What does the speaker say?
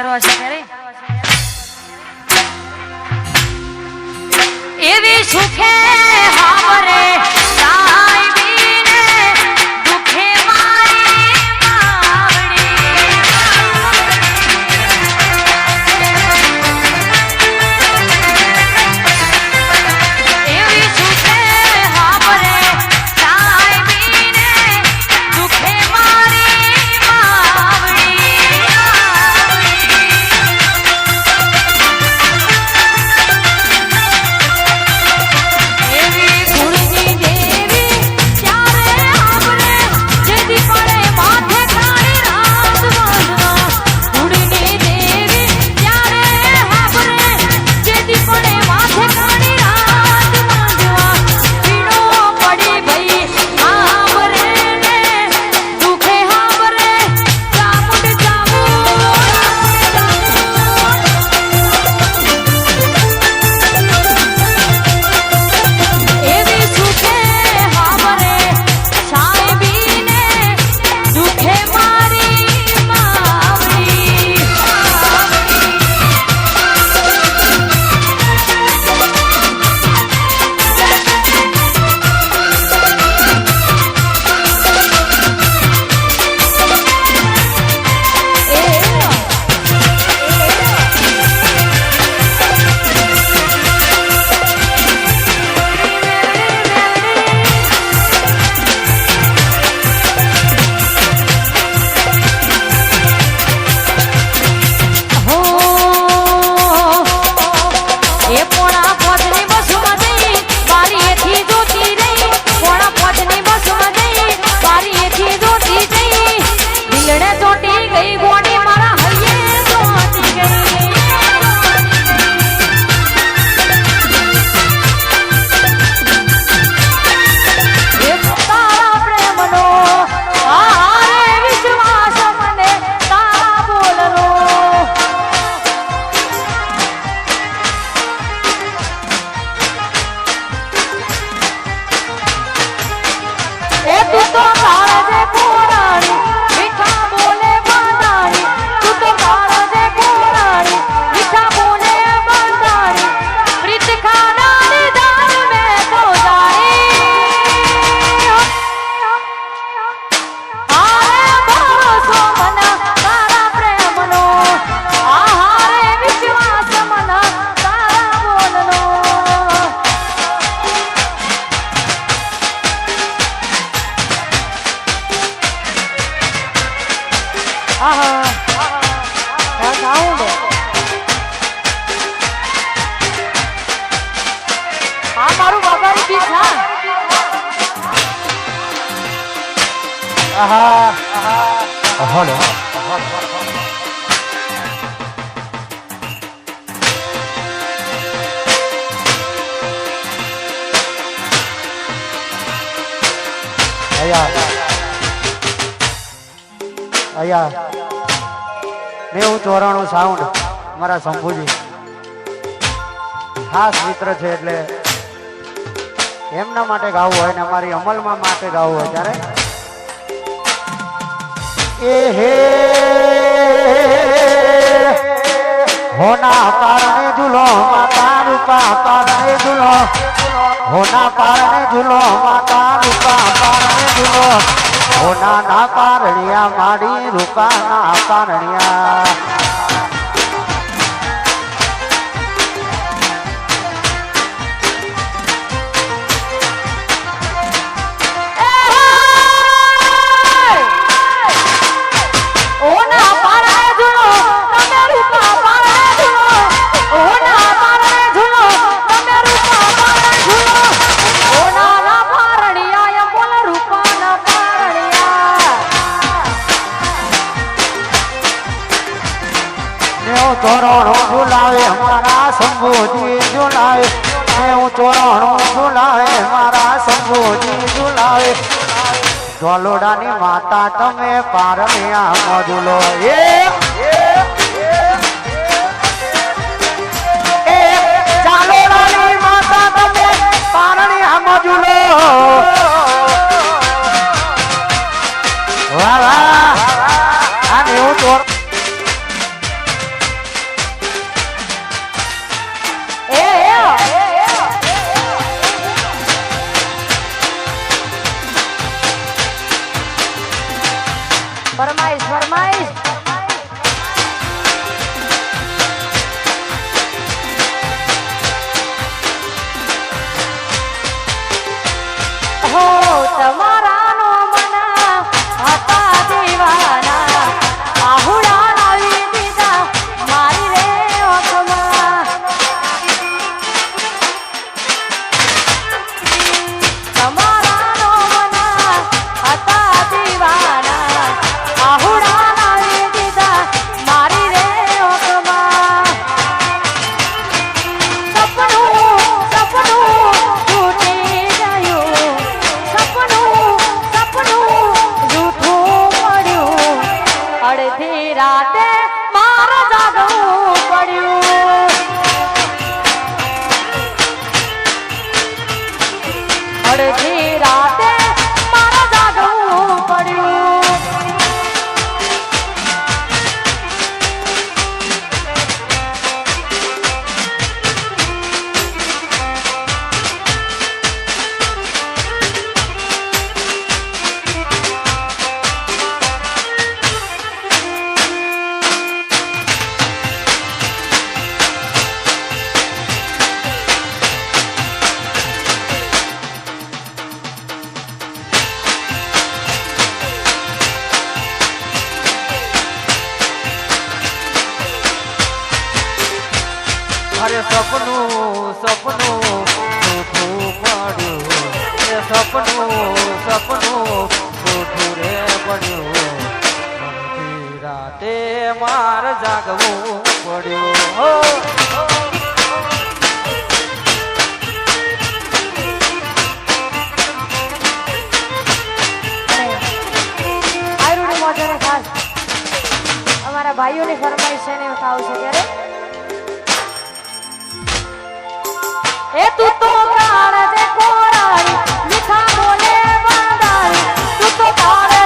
કરવા છે ત્યારે એવી સુખે હાવરે નેવું 94 સાઉન્ડ મારા શંભુજી ખાસ મિત્ર છે એટલે એમના માટે ગાવું હોય ને અમારી અમલમાં માટે ગાવું હોય ત્યારે એ હે હોના પારણે ઝૂલો માતા રૂપા પારણે ઝૂલો હોના પારણે ઝૂલો માતા રૂપા પારણે ઝૂલો હોના ના પારણિયા માડી રૂપા ના પારણિયા ચોરાણું ઝુલાવે મારા શંભુજી ઝુલાવે હું ચોરાણું ઝુલાવે મારા શંભુજી ઝુલાવે જોલોડાની માતા તમે પારણિયા મજુલો ચાલોડાની માતા તમે પારણિયા મજુલો વાહ વાહ આ હું ચોર અડધી રાતે મારે જાગવું પડ્યું. અરે સપનું સપનું જૂઠું પડ્યું એ સપનું જૂઠું રે પડ્યું અડધી રાતે માર જાગવું પડ્યું હો. આયરુની મોજાને ખાસ અમારા ભાઈઓની ફરમાઈશ છે ને આવશે ત્યારે એ તું તો કાળ દે કોરાળી મીઠા બોલે બંધારી તું તો કાળ